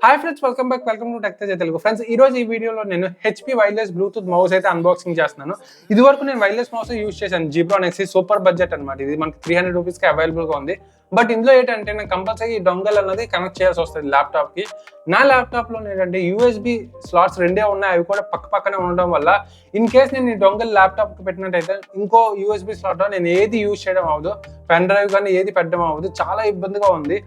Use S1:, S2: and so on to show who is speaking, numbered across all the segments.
S1: Hi friends, welcome back. Welcome to tech Teja Telugu. Friends, ఈ రోజు ఈ వీడియోలో నేను హెచ్పి వైర్లెస్ బ్లూటూత్ మౌస్ అయితే అన్బాక్సింగ్ చేస్తున్నాను. ఇది వరకు నేను వైర్లెస్ మౌస్ యూస్ చేశాను. జిబ్రాన్ ఎక్సీ సూపర్ బడ్జెట్ అనమాట. ఇది మనకి 300 రూపీస్కి అవైలబుల్గా ఉంది. బట్ ఇందులో ఏంటంటే నేను కంపల్సరీ ఈ డొంగల్ అన్నది కనెక్ట్ చేయాల్సి వస్తుంది ల్యాప్టాప్కి. నా ల్యాప్టాప్లో ఏంటంటే యూఎస్బి స్లాట్స్ రెండే ఉన్నాయి. అవి కూడా పక్క పక్కనే ఉండడం వల్ల ఇన్ కేస్ నేను ఈ డొంగల్ ల్యాప్టాప్కి పెట్టినట్టయితే ఇంకో యూఎస్బి స్లాట్ నేను ఏది యూజ్ చేయడం అవ్వదు. పెన్ డ్రైవ్ కానీ ఏది పెట్టడం అవ్వదు. చాలా ఇబ్బందిగా ఉంది.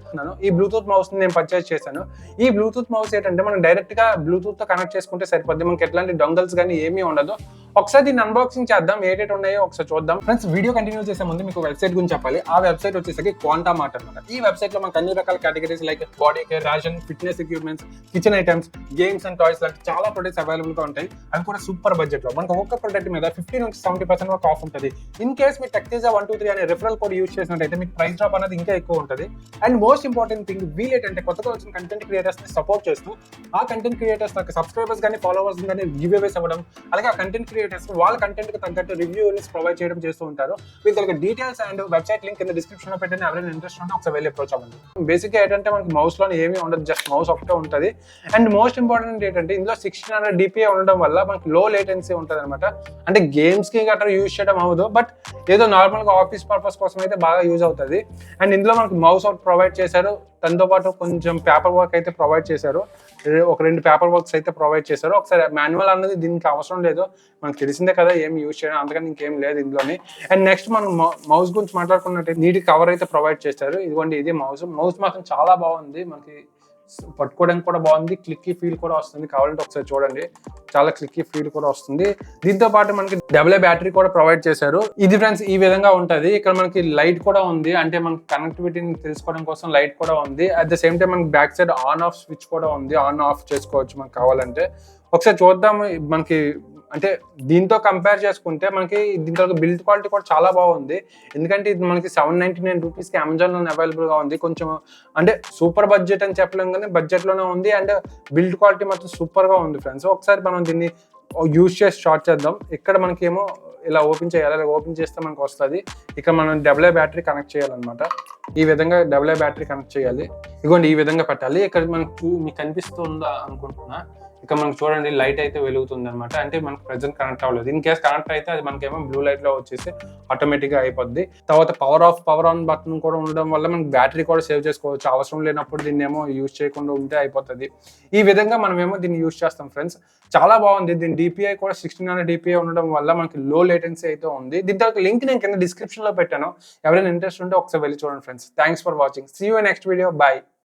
S1: ఈ బ్లూటూత్ మౌస్ నేను పర్చేస్ చేశాను. ఈ బ్లూటూత్ మౌస్ ఏంటంటే మనం డైరెక్ట్ గా బ్లూటూత్ తో కనెక్ట్ చేసుకుంటే సరిపోద్ది. మనకి ఎట్లాంటి డొంగల్స్ కానీ ఏమీ ఉండదు. ఒకసారి దీన్ని అన్బాక్సింగ్ చేద్దాం, ఏటేటి ఉన్నాయో ఒకసారి చూద్దాం. ఫ్రెండ్స్, వీడియో కంటిన్యూ చేసే ముందు మీకు వెబ్సైట్ గురించి చెప్పాలి. ఆ వెబ్సైట్ వచ్చేసరికి క్వాంటా మార్ట్ అనమాట. ఈ వెబ్సైట్ లో మనకు అన్ని రకాల categories like body care, ration, fitness equipments, kitchen items, games and toys లాంటి చాలా ప్రొడక్ట్స్ అవైలబుల్ గా ఉంటాయి. అవి కూడా సూపర్ బడ్జెట్ లో. మనకు ఒక్క ప్రొడక్ట్ మీద 50 నుంచి 70% వరకు ఆఫ్ ఉంటుంది. In case me tech Teja 123 అనే రిఫరల్ కోడ్ యూజ్ చేసినట్టయితే మీకు ప్రైస్ డ్రాప్ అనేది ఇంకా ఎక్కువ ఉంటుంది. అండ్ మోస్ట్ ఇంపార్టెంట్ థింగ్, వీళ్ళేంటంటే కొత్తగా వచ్చిన కంటెంట్ క్రియేటర్స్ ని సపోర్ట్ చేస్తూ ఆ కంటెంట్ క్రియేటర్స్ నాకు సబ్స్క్రైబర్స్ కానీ ఫాలోవర్స్ కానీ గివ్ అవేస్ ఇవ్వడం, అలాగే ఆ కంటెంట్ క్రియేటర్స్ వాళ్ళ కంటెంట్ కి తగ్గట్టు రివ్యూస్ ప్రొవైడ్ చేయడం చేస్తూ ఉంటారు. వీళ్ళకి డీటెయిల్స్ అండ్ వెబ్సైట్ లింక్ కింద డిస్క్రిప్షన్ లో పెట్టిన ఎవరైనా ఇంట్రెస్ట్ ఉంటే ఒకసారి వెళ్ళి అప్రోచ్ అవ్వండి. బేసిక్ గా ఏంటంటే మనకి మౌస్ లో ఏమీ ఉండదు, జస్ట్ మౌస్ ఒకటే ఉంటుంది. అండ్ మోస్ట్ ఇంపార్టెంట్ ఏంటంటే ఇందులో 1600 DPI ఉండడం వల్ల మనకి లో లేటెన్సీ ఉంటుంది అనమాట. అంటే గేమ్స్ కి గట్రా యూజ్ చేయడం అవ్వదు, బట్ ఏదో నార్మల్ గా ఆఫీస్ పర్పస్ కోసం అయితే బాగా యూజ్ అవుతుంది. అండ్ ఇందులో మనకి మౌస్ ఒకటి ప్రొవైడ్ చేశారు. దాంతో పాటు కొంచెం పేపర్ వర్క్ అయితే ప్రొవైడ్ చేశారు. ఒక 2 పేపర్ వర్క్స్ అయితే ప్రొవైడ్ చేశారు. ఒకసారి మాన్యువల్ అన్నది దీనికి అవసరం లేదు, మనకు తెలిసిందే కదా, ఏం యూజ్ చేయడం అంతకని ఇంకేం లేదు ఇందులోని. అండ్ నెక్స్ట్ మనం మౌస్ గురించి మాట్లాడుకున్నట్టు నీట్ కవర్ అయితే ప్రొవైడ్ చేశారు. ఇదిగోండి, ఇది మౌస్ మాత్రం చాలా బాగుంది. మనకి పట్టుకోవడానికి కూడా బాగుంది. క్లిక్కీ ఫీల్ కూడా వస్తుంది. కావాలంటే ఒకసారి చూడండి, చాలా క్లిక్కీ ఫీల్ కూడా వస్తుంది. దీంతో పాటు మనకి డబుల్ బ్యాటరీ కూడా ప్రొవైడ్ చేశారు. ఇది ఫ్రెండ్స్ ఈ విధంగా ఉంటది. ఇక్కడ మనకి లైట్ కూడా ఉంది, అంటే మనకి కనెక్టివిటీని తెలుసుకోవడం కోసం లైట్ కూడా ఉంది. అట్ ద సేమ్ టైం మనకి back side on off switch కూడా ఉంది. ఆన్ ఆఫ్ చేసుకోవచ్చు మనకు కావాలంటే. ఒకసారి చూద్దాం. మనకి అంటే దీంతో కంపేర్ చేసుకుంటే మనకి దీంతో బిల్డ్ క్వాలిటీ కూడా చాలా బాగుంది. ఎందుకంటే ఇది మనకి 799 రూపీస్కి అమెజాన్లో అవైలబుల్గా ఉంది. కొంచెం అంటే సూపర్ బడ్జెట్ అని చెప్పలేం, కానీ బడ్జెట్లోనే ఉంది. అండ్ బిల్డ్ క్వాలిటీ మాత్రం సూపర్గా ఉంది ఫ్రెండ్స్. ఒకసారి మనం దీన్ని యూజ్ చేసి స్టార్ట్ చేద్దాం. ఇక్కడ మనకేమో ఇలా ఓపెన్ చేయాలి. ఇలా ఓపెన్ చేస్తే మనకు వస్తుంది. ఇక్కడ మనం డబుల్ బ్యాటరీ కనెక్ట్ చేయాలన్నమాట. ఈ విధంగా డబుల్ బ్యాటరీ కనెక్ట్ చేయాలి. ఇదిగోండి, ఈ విధంగా పెట్టాలి. ఇక్కడ మనకు మీకు కనిపిస్తుందా అనుకుంటున్నా. ఇక్కడ మనకు చూడండి, లైట్ అయితే వెలుగుతుంది అనమాట. అంటే మనకు ప్రెజెంట్ కనెక్ట్ అవ్వలేదు. ఇన్ కేస్ కనెక్ట్ అయితే అది మనకేమో బ్లూ లైట్ లో వచ్చేసి ఆటోమేటిక్ గా అయిపోద్ది. తర్వాత power of, power on button కూడా ఉండడం వల్ల మనకి బ్యాటరీ కూడా సేవ్ చేసుకోవచ్చు. అవసరం లేనప్పుడు దీన్ని ఏమో యూజ్ చేయకుండా ఉంటే అయిపోతుంది. ఈ విధంగా మనమేమో దీన్ని యూజ్ చేస్తాం ఫ్రెండ్స్. చాలా బాగుంది. దీని DPI కూడా 1600 DPI ఉండడం వల్ల మనకి లో లేటెన్సీ అయితే ఉంది. దీని తర్వాత లింక్ నేను కింద డిస్క్రిప్షన్ లో పెట్టాను. ఎవరైనా ఇంట్రెస్ట్ ఉంటే ఒకసారి వెళ్ళి చూడండి friends. Thanks for watching. See you next video. Bye.